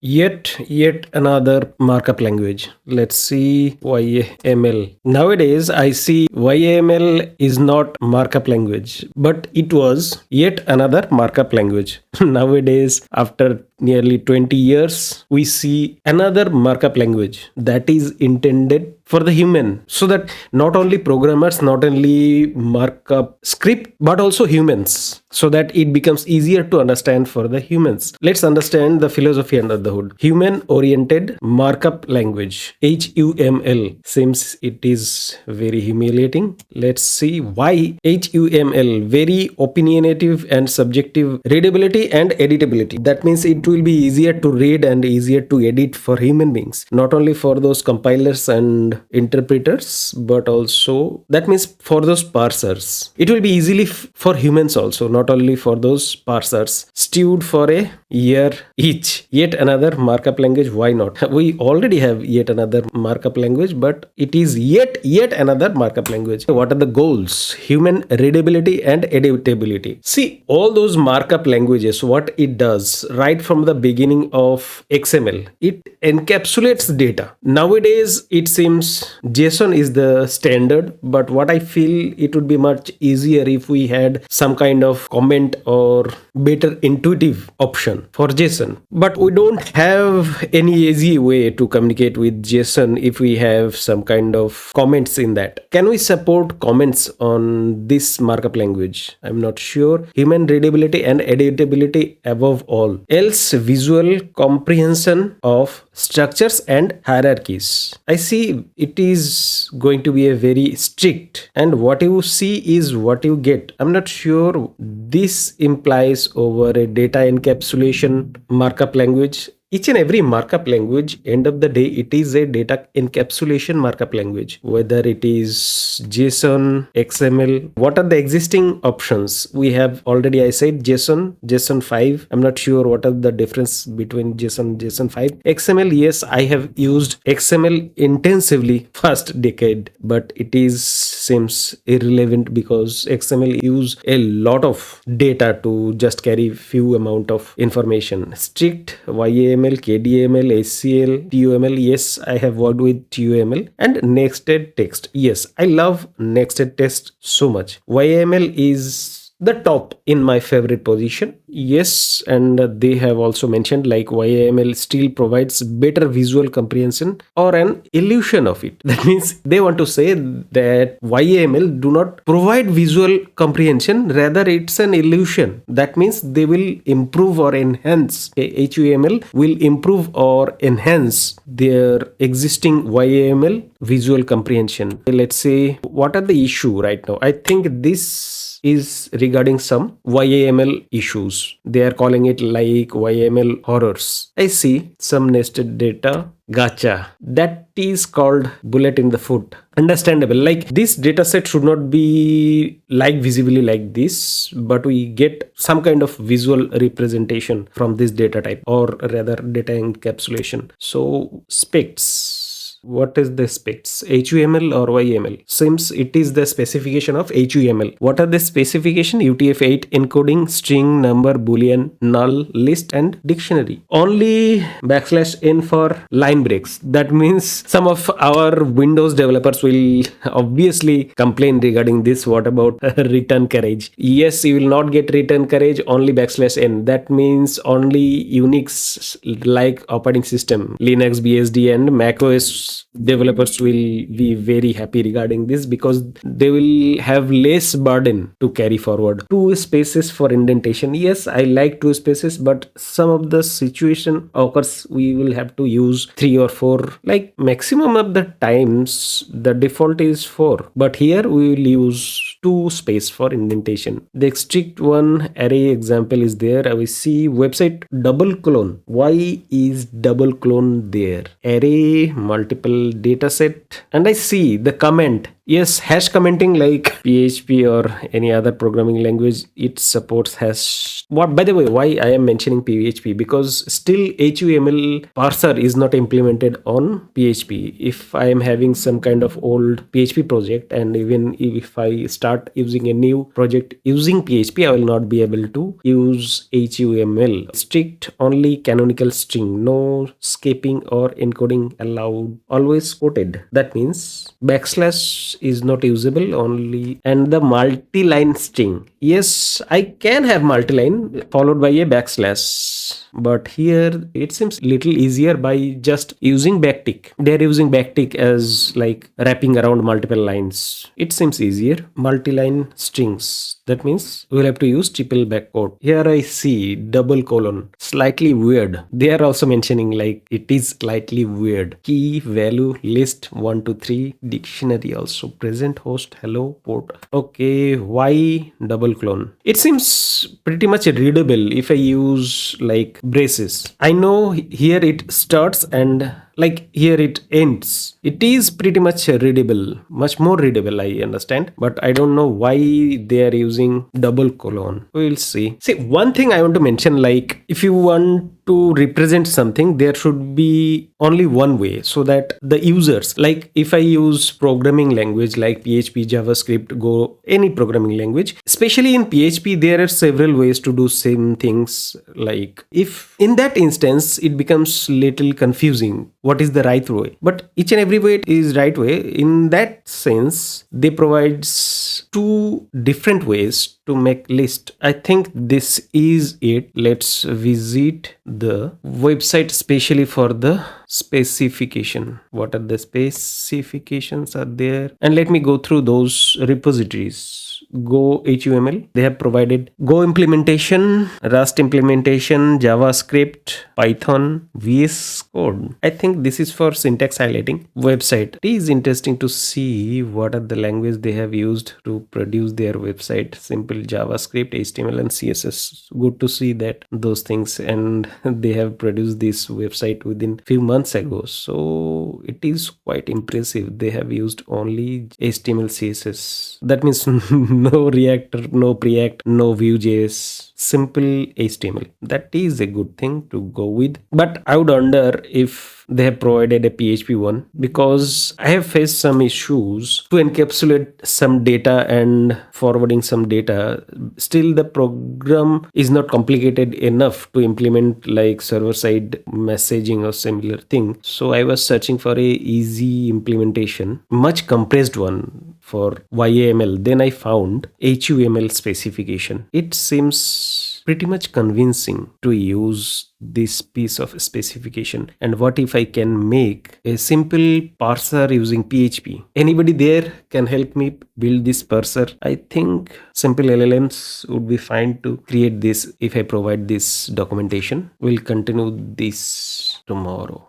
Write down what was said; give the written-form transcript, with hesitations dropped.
Yet another markup language. Let's see YAML. Nowadays, I see YAML is not markup language, but it was yet another markup language. Nowadays, after nearly 20 years, we see another markup language that is intended for the human, so that not only programmers, not only markup script, but also humans, so that it becomes easier to understand for the humans. Let's understand the philosophy under the hood. Human oriented markup language, HUML. Seems it is very humiliating. Let's see why HUML. Very opinionative and subjective readability and editability. That means it will be easier to read and easier to edit for human beings, not only for those compilers and interpreters, but also that means for those parsers. It will be easily for humans also, not only for those parsers. Stewed for a year each. Yet another markup language. Why not? We already have yet another markup language, but it is yet another markup language. What are the goals? Human readability and editability. See, all those markup languages, what it does right from the beginning of XML, it encapsulates data. Nowadays, it seems JSON is the standard, but what I feel, it would be much easier if we had some kind of comment or better intuitive option for JSON. But we don't have any easy way to communicate with JSON if we have some kind of comments in that. Can we support comments on this markup language? I'm not sure. Human readability and editability above all. Else visual comprehension of structures and hierarchies. I see it is going to be a very strict, and what you see is what you get. I'm not sure this implies over a data encapsulation markup language. Each and every markup language, end of the day, it is a data encapsulation markup language. Whether it is JSON, XML, what are the existing options? We have already, I said JSON, JSON 5. I'm not sure what are the difference between JSON, JSON 5. XML, yes, I have used XML intensively first decade, but it is seems irrelevant because XML use a lot of data to just carry few amount of information. Strict YAML, KDML, HCL, TUML. Yes, I have worked with TUML. And nested text. Yes, I love nested text so much. YAML is the top in my favorite position. Yes, and they have also mentioned like YAML still provides better visual comprehension or an illusion of it. That means they want to say that YAML do not provide visual comprehension, rather it's an illusion. That means they will improve or enhance. HUML will improve or enhance their existing YAML visual comprehension. Let's say what are the issue right now? I think this is regarding some YAML issues. They are calling it like YAML horrors. I see some nested data. Gotcha. That is called bullet in the foot. Understandable. Like this data set should not be like visibly like this, but we get some kind of visual representation from this data type, or rather data encapsulation. So specs. What is the specs? HUML or YAML? Seems it is the specification of HUML. What are the specification? UTF-8 encoding, string, number, boolean, null, list and dictionary. Only \n for line breaks. That means some of our Windows developers will obviously complain regarding this. What about return carriage? Yes, you will not get return carriage, only \n. That means only Unix like operating system, Linux, BSD and macOS developers will be very happy regarding this, because they will have less burden to carry forward. 2 spaces for indentation. Yes, I like 2 spaces, but some of the situation occurs we will have to use 3 or 4. Like maximum of the times the default is 4, but here we will use 2 space for indentation. The strict one array example is there. We see website double clone. Why is double clone there? Array, multiple data set, and I see the comment Yes, hash commenting like PHP or any other programming language, it supports hash. What, by the way, why I am mentioning PHP? Because still HUML parser is not implemented on PHP. If I am having some kind of old PHP project, and even if I start using a new project using PHP, I will not be able to use HUML. Strict only canonical string, no skipping or encoding allowed, always quoted. That means backslash is not usable only, and the multi-line string. Yes, I can have multi-line followed by a backslash, but here it seems little easier by just using backtick. They are using backtick as like wrapping around multiple lines. It seems easier. Multi-line strings. That means we'll have to use triple backquote. Here I see double colon. Slightly weird. They are also mentioning like it is slightly weird. Key value list 1 to 3. Dictionary also present, host, hello, port. Okay, why double clone? It seems pretty much readable if I use like braces. I know here it starts and like here it ends. It is pretty much readable, much more readable, I understand, but I don't know why they are using double colon. We'll see. See, one thing I want to mention, like if you want to represent something, there should be only one way, so that the users, like if I use programming language like PHP, JavaScript, Go, any programming language, especially in PHP, there are several ways to do same things. Like if in that instance it becomes little confusing what is the right way, but each and every way is right way. In that sense, they provides two different ways to make list. I think this is it. Let's visit the website specially for the specification. What are the specifications are there, and let me go through those repositories. Go HUML, they have provided Go implementation, Rust implementation, JavaScript, Python, VS Code. I think this is for syntax highlighting. Website, it is interesting to see what are the language they have used to produce their website. Simple JavaScript, HTML and CSS. Good to see that those things, and they have produced this website within few months ago, so it is quite impressive. They have used only HTML, CSS. That means no React, no Preact, no Vue.js, simple HTML. That is a good thing to go with. But I would wonder if they have provided a PHP one, because I have faced some issues to encapsulate some data and forwarding some data. Still, the program is not complicated enough to implement like server-side messaging or similar thing. So I was searching for a easy implementation, much compressed one for YAML. Then I found HUML specification. It seems pretty much convincing to use this piece of specification. And what if I can make a simple parser using PHP? Anybody there can help me build this parser? I think simple LLMs would be fine to create this if I provide this documentation. We'll continue this tomorrow.